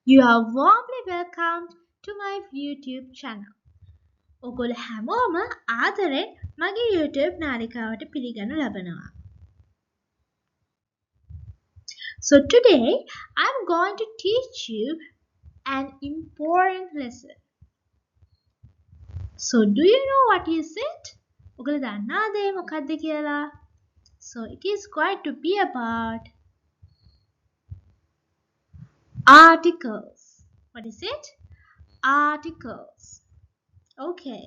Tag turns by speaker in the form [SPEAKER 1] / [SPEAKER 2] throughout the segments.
[SPEAKER 1] You are warmly welcomed to my YouTube channel. ඔගොල්ලෝ හැමෝම ආදරෙන් මගේ YouTube නාලිකාවට පිළිගනු ලබනවා. So today I'm going to teach you an important lesson. So do you know what is it? ඔගොල්ලෝ දන්නවද මොකක්ද කියලා? So it is going to be about articles. What is it? Articles. Okay,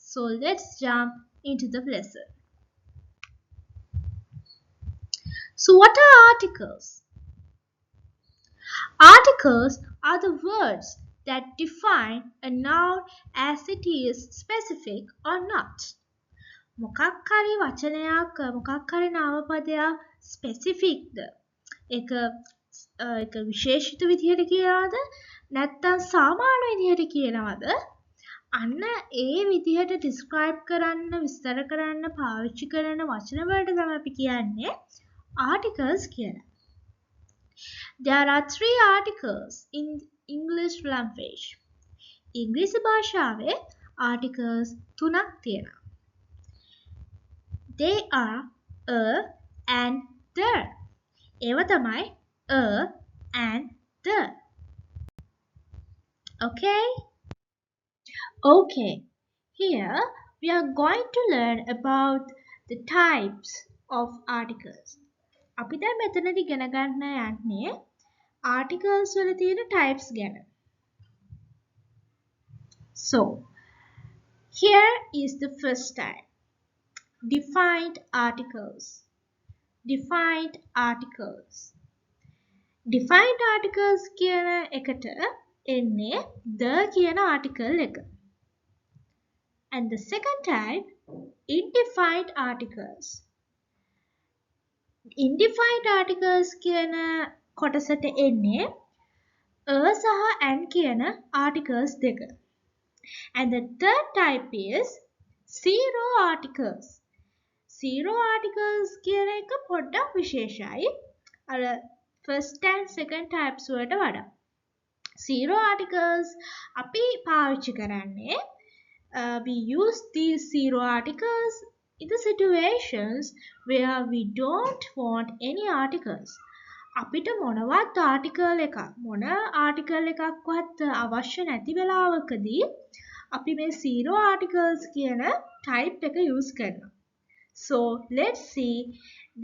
[SPEAKER 1] so let's jump into the lesson. So what are articles? Articles are the words that define a noun as it is specific or not. මොකක් හරි වචනයක් මොකක් හරි නාමපදයක් ස්පෙસિෆික්ද? ඒක විශේෂිත විදිහට කියනවද? නැත්නම් සාමාන්‍ය විදිහට කියනවද? අන්න ඒ විදිහට describe කරන්න විස්තර කරන්න පාවිච්චි කරන වචන වලට තමයි අපි කියන්නේ articles කියලා. There are 3 articles in English language. ඉංග්‍රීසි භාෂාවේ articles 3ක් තියෙනවා. They are a and the. ඒව තමයි a and the. Okay? Okay, here we are going to learn about the types of articles. අපි දැන් මෙතනදී ඉගෙන ගන්න යන්නේ articles වල තියෙන types ගැන. So, here is the first type. Defined articles. Defined articles. Defined articles කියන එකට එන්නේ the කියන article එක. And the second type, indefined articles. Indefined articles කියන කොටසට එන්නේ a සහ and කියන articles දෙක. And the third type is zero articles. Zero articles කියන එක පොඩ්ඩක් විශේෂයි. අර first and second types වලට වඩා. Zero articles අපි පාවිච්චි කරන්නේ we use these zero articles in the situations where we don't want any articles. අපිට මොනවත් article එකක්වත් අවශ්‍ය නැති වෙලාවකදී අපි මේ zero articles කියන type එක use කරනවා. So let's see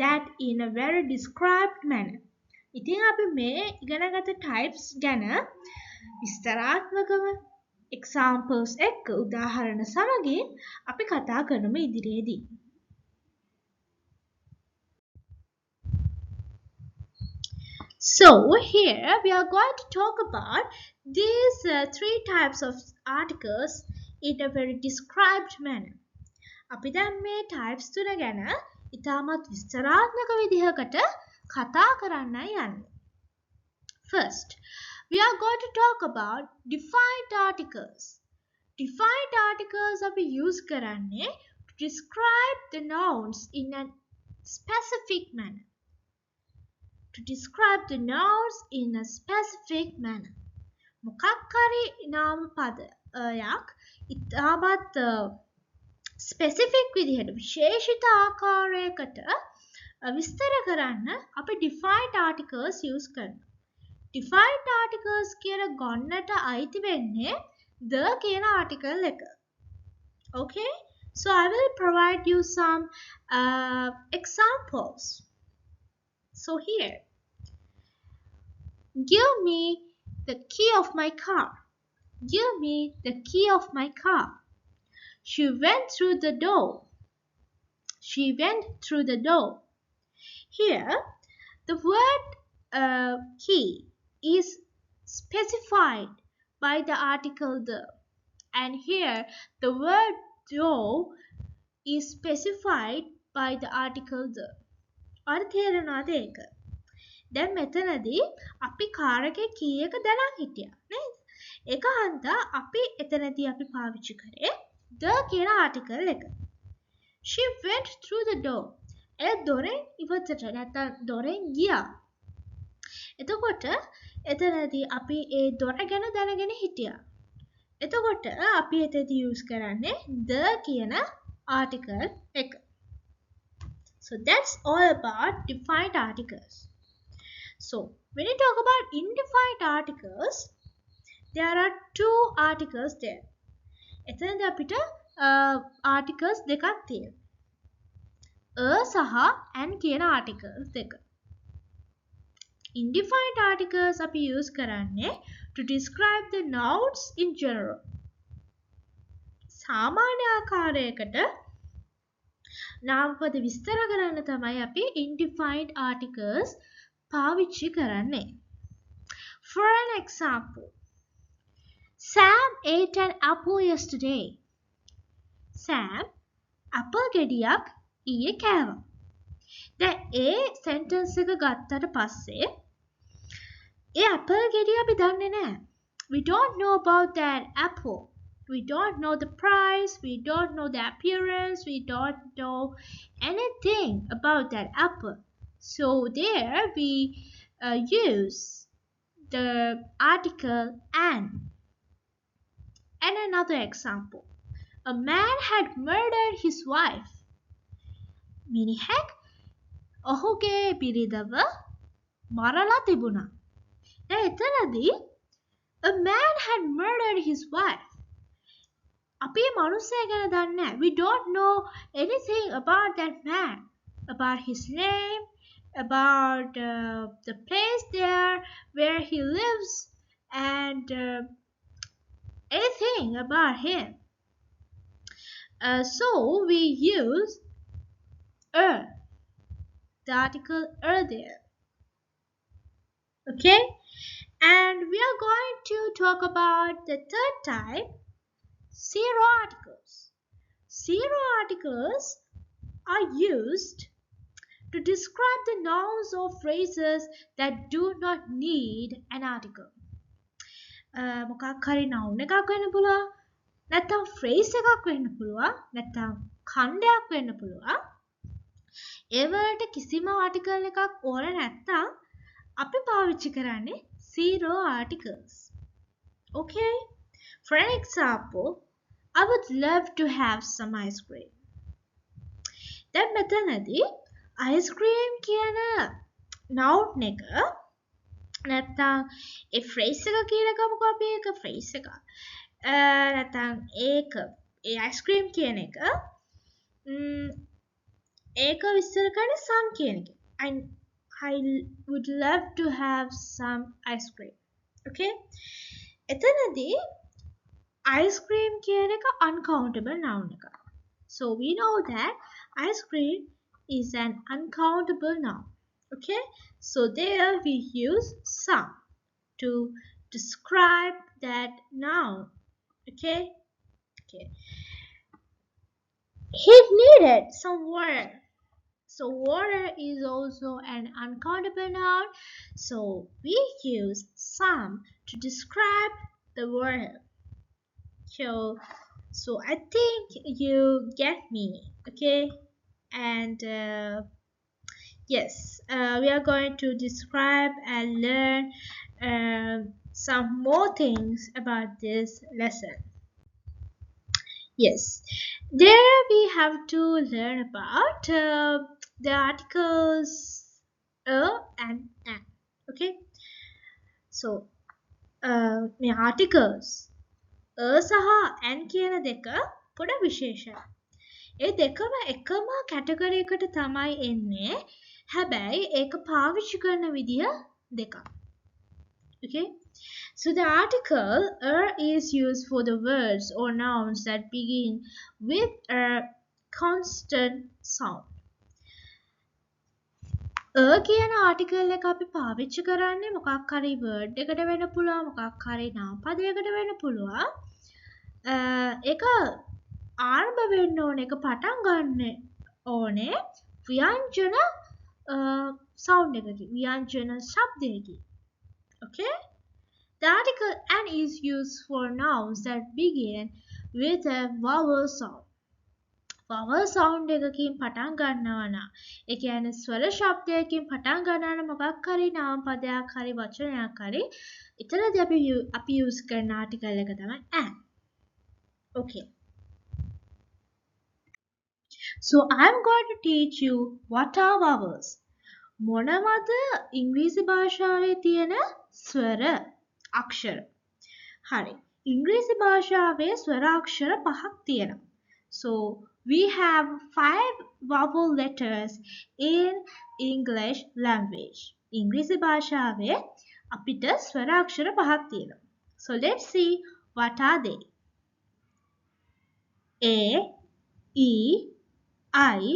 [SPEAKER 1] that in a very described manner. ඉතින් අපි මේ ඉගෙනගත types ගැන විස්තරාත්මකව examples එක්ක උදාහරණ සමගින් අපි කතා කරමු ඉදිරියේදී. So here we are going to talk about these 3 types of articles in a very described manner. අපි දැන් මේ types තුන ගැන ඉතාමත් විස්තරාත්මක විදිහකට කතා කරන්නයි යන්නේ. First, we are going to talk about defined articles. Defined articles අපි use කරන්නේ to describe the nouns in a specific manner. To describe the nouns in a specific manner. මොකක් හරි නාම පදයක් ඉතාමත් specific විදිහට විශේෂිත ආකාරයකට විස්තර කරන්න අපි defined articles use කරනවා. Defined articles කියන ගොන්නට අයිති වෙන්නේ the කියන article එක. Okay? So I will provide you some examples. So here, give me the key of my car. Give me the key of my car. She went through the door. She went through the door. Here, the word key is specified by the article the. And here, the word door is specified by the article the. තේරෙනවද ඒක? දැන් මෙතනදී අපි car එකේ key එක දැනන් හිටියා නේද? ඒක හන්දා අපි එතනදී අපි පාවිච්චි කරේ the කියන article එක. She went through the door. ඒ දොරෙන් ඉවතට නැත්නම් දොරෙන් ගියා. එතකොට එතනදී අපි ඒ දොර ගැන දැනගෙන හිටියා. එතකොට අපි එතෙදි use කරන්නේ the කියන article එක. So that's all about defined articles. So when you talk about indefined articles, there are two articles there. එතනදී අපිට articles දෙකක් තියෙනවා. සහ and කියන articles දෙක. Indefined articles අපි use කරන්නේ to describe the nouns in general. සාමාන්‍ය ආකාරයකට නාමපද විස්තර කරන්න තමයි අපි indefined articles පාවිච්චි කරන්නේ. For an example, Sam ate an apple yesterday. Sam apple ගෙඩියක් ඊයේ කෑවා. දැන් ඒ sentence එක ගත්තට පස්සේ ඒ apple ගෙඩිය අපි දන්නේ නැහැ. We don't know about that apple. We don't know the price, we don't know the appearance, we don't know anything about that apple. So there we use the article an. And another example. A man had murdered his wife. මිනිහෙක් ඔහුගේ බිරිඳව මරලා තිබුණා. දැන් එතනදී a man had murdered his wife. අපි මනුස්සයා ගැන දන්නේ නැහැ. We don't know anything about that man, about his name, about the place there where he lives, and anything about him. So we use the article there. Okay, and we are going to talk about the third type, zero articles. Zero articles are used to describe the nouns or phrases that do not need an article. මොකක් හරි noun එකක් වෙන්න පුළුවන්, නැත්නම් phrase එකක් වෙන්න පුළුවන්, නැත්නම් ඛණ්ඩයක් වෙන්න පුළුවන්. ඒ වලට කිසිම article එකක් ඕන නැත්නම් අපි පාවිච්චි කරන්නේ zero articles. Okay? For an example, I would love to have some ice cream. දැන් මෙතනදී ice cream කියන noun එක නැත්නම් ඒ phrase එක කියලා ගමුකෝ අපි ඒක phrase එක. නැත්නම් ඒක ඒ ice cream කියන එක ඒක විස්තර කරන්නේ some කියන එක. I would love to have some ice cream. Okay? එතනදී ice cream කියන එක uncountable noun එකක්. So we know that ice cream is an uncountable noun. Okay? So there we use some to describe that noun. Okay? Okay. He needed some water. So water is also an uncountable noun. So we use some to describe the water. So I think you get me. Okay? And yes, we are going to describe and learn some more things about this lesson. Yes, there we have to learn about the articles and an. Okay? So the articles සහ and කියන දෙක පොඩ විශේෂයි. ඒ දෙකම එකම category එකට තමයි එන්නේ. හැබැයි ඒක පාවිච්චි කරන විදිය දෙකක්. Okay? So the article is used for the words or nouns that begin with a constant sound. කියන ආටිකල් එක අපි පාවිච්චි කරන්නේ මොකක් හරි word එකකට වෙන්න පුළුවන්, මොකක් හරි නාම පදයකට වෙන්න පුළුවන්. ඒක ආරම්භ වෙන්න ඕනේ, ඒක පටන් ගන්න ඕනේ ව්‍යංජන sound එකකින්, ව්‍යංජන ශබ්දයකින්. Okay? The article an is used for nouns that begin with a vowel sound. vowel sound එකකින් පටන් ගන්නවා නම් ඒ කියන්නේ ස්වර ශබ්දයකින් පටන් ගන්නවා නම් මොකක් හරි නාම පදයක් හරි වචනයක් හරි එතනදී අපි use කරන article එක තමයි an. Okay. So I'm going to teach you what are vowels. මොනවද ඉංග්‍රීසි භාෂාවේ තියෙන ස්වර අක්ෂර. හරි. ඉංග්‍රීසි භාෂාවේ ස්වර අක්ෂර පහක් තියෙනවා. So we have 5 vowel letters in English language. ඉංග්‍රීසි භාෂාවේ අපිට ස්වර අක්ෂර පහක් තියෙනවා. So let's see what are they. A, E, I,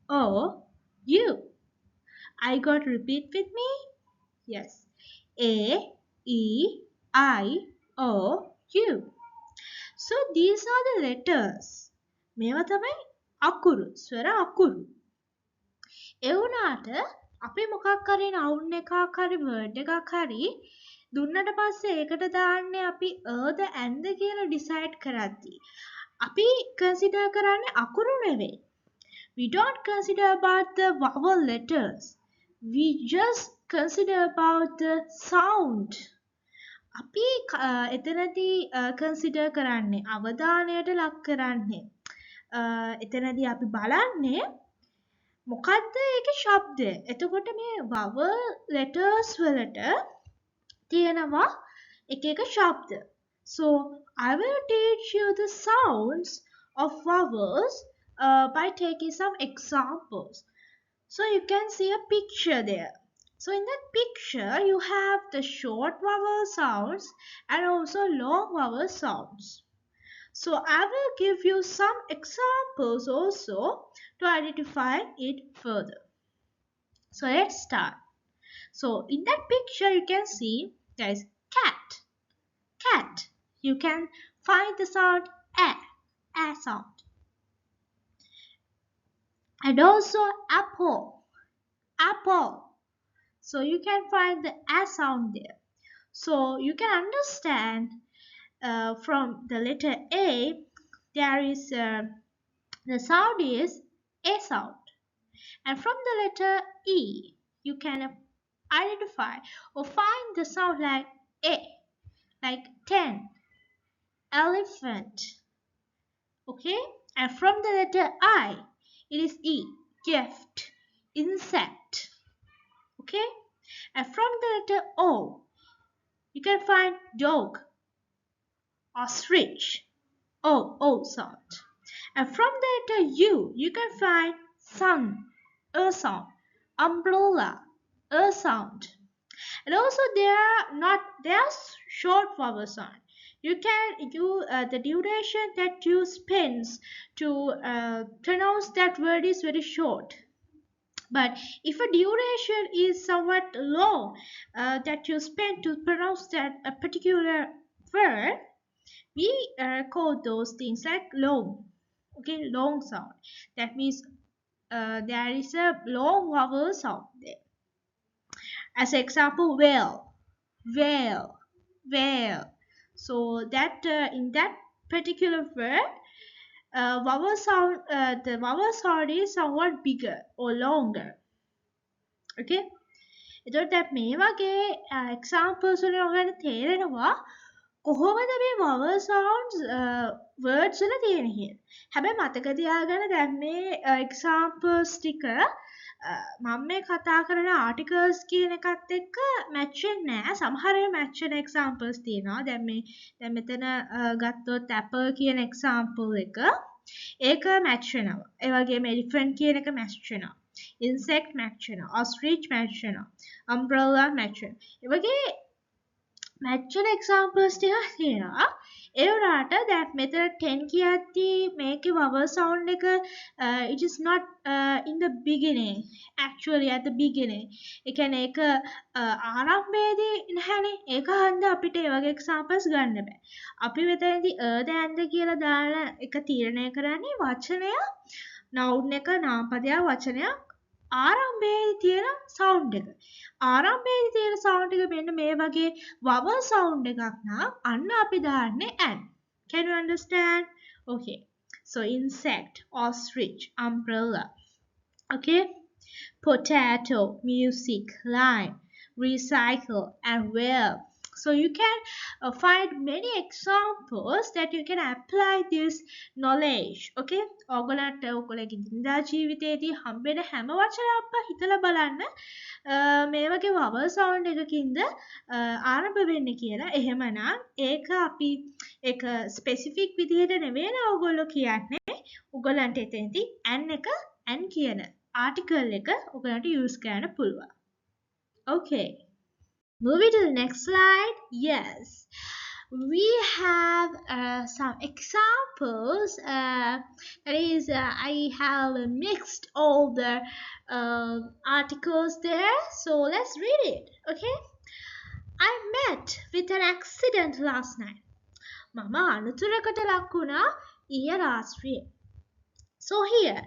[SPEAKER 1] O, U. I got to repeat with me? Yes. A, E, I, O, U. So these are the letters. මේවා තමයි අකුරු, ස්වර අකුරු. ඒ වුණාට අපි මොකක් හරි noun එකක් හරි word එකක් හරි දුන්නට පස්සේ ඒකට දාන්නේ අපි ද and කියලා decide කරද්දී අපි consider කරන්නේ අකුරු නෙවෙයි. We don't consider about the vowel letters. We just consider about the sound. අපි එතනදී consider කරන්නේ අවධානයට ලක් කරන්නේ. එතනදී අපි බලන්නේ මොකද්ද ඒකේ ශබ්දය. එතකොට මේ vowel letters වලට තියෙනවා එක එක ශබ්ද. So I will teach you the sounds of vowels by taking some examples. So you can see a picture there. So in that picture you have the short vowel sounds and also long vowel sounds. So I will give you some examples also to identify it further. So let's start. So in that picture you can see there is cat. Cat. You can find the sound a sound. And also apple. Apple. So you can find the a sound there. So you can understand from the letter A, there is the sound is a sound, and from the letter E, you can identify or find the sound like a, like 10, elephant. Okay, and from the letter I, it is E, gift, insect. Okay, and from the letter O, you can find dog, ostrich, O sound. And from the letter U, you can find sun, sound, umbrella, sound. And also there are short vowel sound. The duration that you spend to pronounce that word is very short. But if a duration is somewhat long that you spend to pronounce that a particular word, we call those things like long. Okay, long sound. That means there is a long vowel sound there. As example, whale, whale. So that in that particular word, the vowel sound is somewhat bigger or longer. Okay. එතකොට දැන් මේ වගේ examples වලින් ඔයගොල්ලන්ට තේරෙනවා කොහොමද මේ vowel sounds words වල තියෙන්නේ කියලා. හැබැයි මතක තියාගන්න දැන් මේ examples ටික මම මේ කතා කරන articles කියන එකත් එක්ක match වෙන්නේ නැහැ. සමහර වෙලාවට match වෙන examples තියෙනවා. දැන් මෙතන ගත්තොත් apple කියන example එක ඒක match වෙනවා. ඒ වගේම elephant කියන එක match වෙනවා. insect match වෙනවා. ostrich match වෙනවා. umbrella match වෙනවා. ඒ වගේ match වෙන examples ටිකක් තියෙනවා. ඒ වුණාට දැන් මෙතන 10 කියද්දී මේකේ vowel sound එක it is not in the beginning, actually at the beginning. ඒ කියන්නේ ඒක ආරම්භයේදී නැහැනේ. ඒක හන්ද අපිට ඒ වගේ examples ගන්න බෑ. අපි මෙතනදී and කියලා දාලා එක තීරණය කරන්නේ වචනය noun එක නාමපදයක් වචනයක් ආරම්භයේ තියෙන sound එක. ආරම්භයේ තියෙන sound එක මෙන්න මේ වගේ vowel sound එකක් නම් අන්න අපි දාන්නේ and. Can you understand? Okay. So insect, ostrich, umbrella. Okay, potato, music, line, recycle, and well. So you can find many examples that you can apply this knowledge. Okay, ඔයගලන්ට ඔයගලගේ දිනදා ජීවිතයේදී හම්බෙන හැම වචනයක්ම හිතලා බලන්න මේ වගේ vowel sound එකකින්ද ආරම්භ වෙන්නේ කියලා. එහෙමනම් ඒක අපි ඒක ස්පෙસિෆික් විදිහට නෙවෙයි ඔයගොල්ලෝ කියන්නේ. ඔයගලන්ට එතනදී an එක an කියන article එක ඔයගලන්ට use කරන්න පුළුවන්. Okay. Moving to the next slide. Yes. We have some examples. That is, I have mixed all the articles there. So let's read it. Okay. I met with an accident last night. මම අනතුරකට ලක් වුණා ඊයේ රාත්‍රියේ. So here,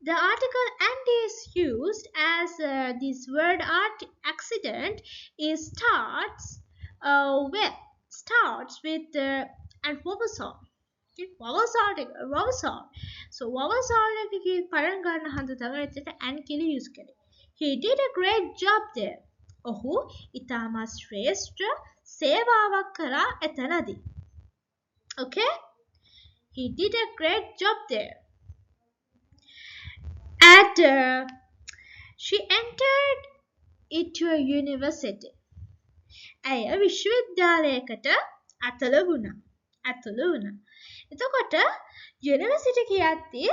[SPEAKER 1] the article and is used as this word accident is starts with and vowel sound. Okay, vowel sound. So vowel sound එකේ පටන් ගන්න හන්ද තමයි එතන and කියලා use කරේ. He did a great job there. ඔහු ඉතාමත් ශ්‍රේෂ්ඨ සේවාවක් කරා එතනදී. Okay? He did a great job there. And she entered into a university. ඇය විශ්වවිද්‍යාලයකට ඇතුළු වුණා. එතකොට යුනිවර්සිටි කියද්දී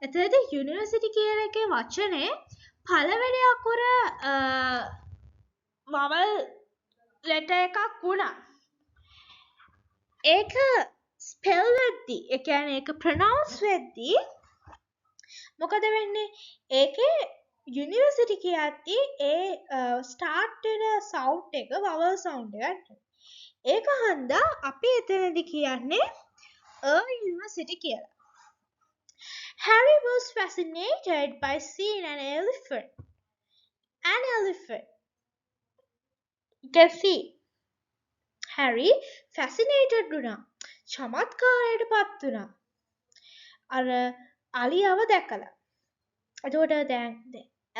[SPEAKER 1] එතනදී යුනිවර්සිටි කියන එකේ වචනේ පළවෙනි අකුර vowel letter එකක් වුණා. ඒක spell වෙද්දී ඒ කියන්නේ ඒක pronounce වෙද්දී මොකද වෙන්නේ? ඒකේ යුනිවර්සිටි කියද්දී ඒ start වෙන sound එක vowel sound එකක්. ඒක හන්දා අපි එතනදී කියන්නේ a university කියලා. Harry was fascinated by seeing an elephant. You can see. Harry fascinated වුණා. චමත්කාරයට පත් වුණා. අර අලියව දැකලා. එතකොට දැන්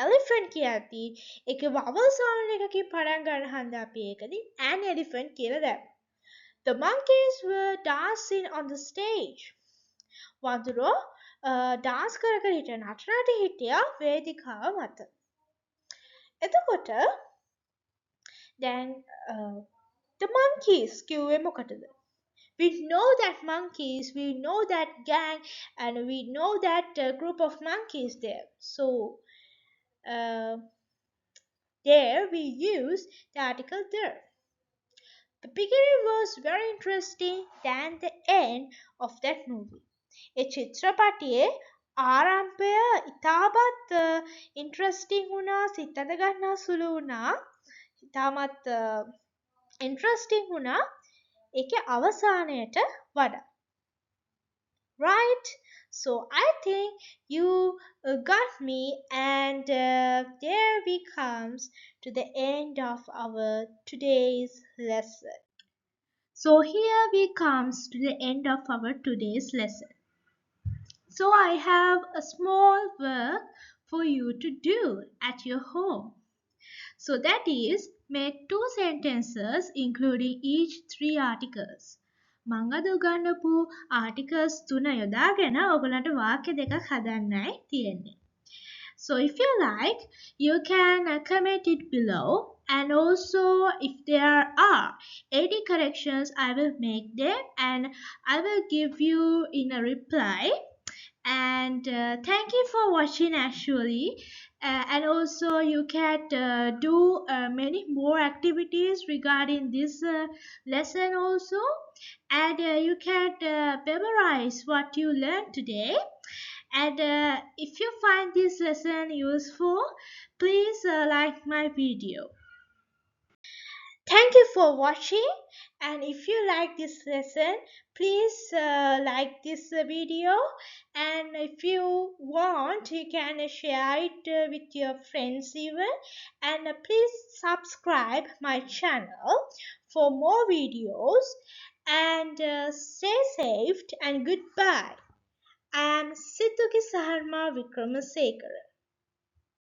[SPEAKER 1] elephant කියද්දී ඒකේ vowel sound එකකින් පටන් ගන්න හන්ද අපි ඒකදී an elephant කියලා දැම්මා. The monkeys were dancing on the stage. වඳුරෝ dance කර කර හිටියා නටනට හිටියා වේදිකාව මත. එතකොට දැන් the monkeys කිව්වේ මොකටද? We know that monkeys, we know that gang, and we know that group of monkeys there. So, there we use the article there. The beginning was very interesting than the end of that movie. ඒ චිත්‍රපටයේ ආරම්භය ඉතාමත් interesting වුණා, සිතට ගන්නා සුළු වුණා, ඉතාමත් interesting වුණා. ඒකේ අවසානයට වඩා. Right? So I think you got me, and there we comes to the end of our today's lesson. So here we comes to the end of our today's lesson. So I have a small work for you to do at your home. So that is, make 2 sentences including each 3 articles. මං අද උගන්වපු articles 3 යොදාගෙන ඔයගලන්ට වාක්‍ය දෙකක් හදන්නයි තියෙන්නේ. So if you like, you can comment it below, and also if there are any corrections, I will make them and I will give you in a reply. And thank you for watching actually. And also you can do many more activities regarding this lesson also, and you can memorize what you learned today. And if you find this lesson useful, please like my video. Thank you for watching, and if you like this lesson, please like this video, and if you want, you can share it with your friends even, and please subscribe my channel for more videos, and stay safe and goodbye. and Sithuki Saharma Vikramasekara.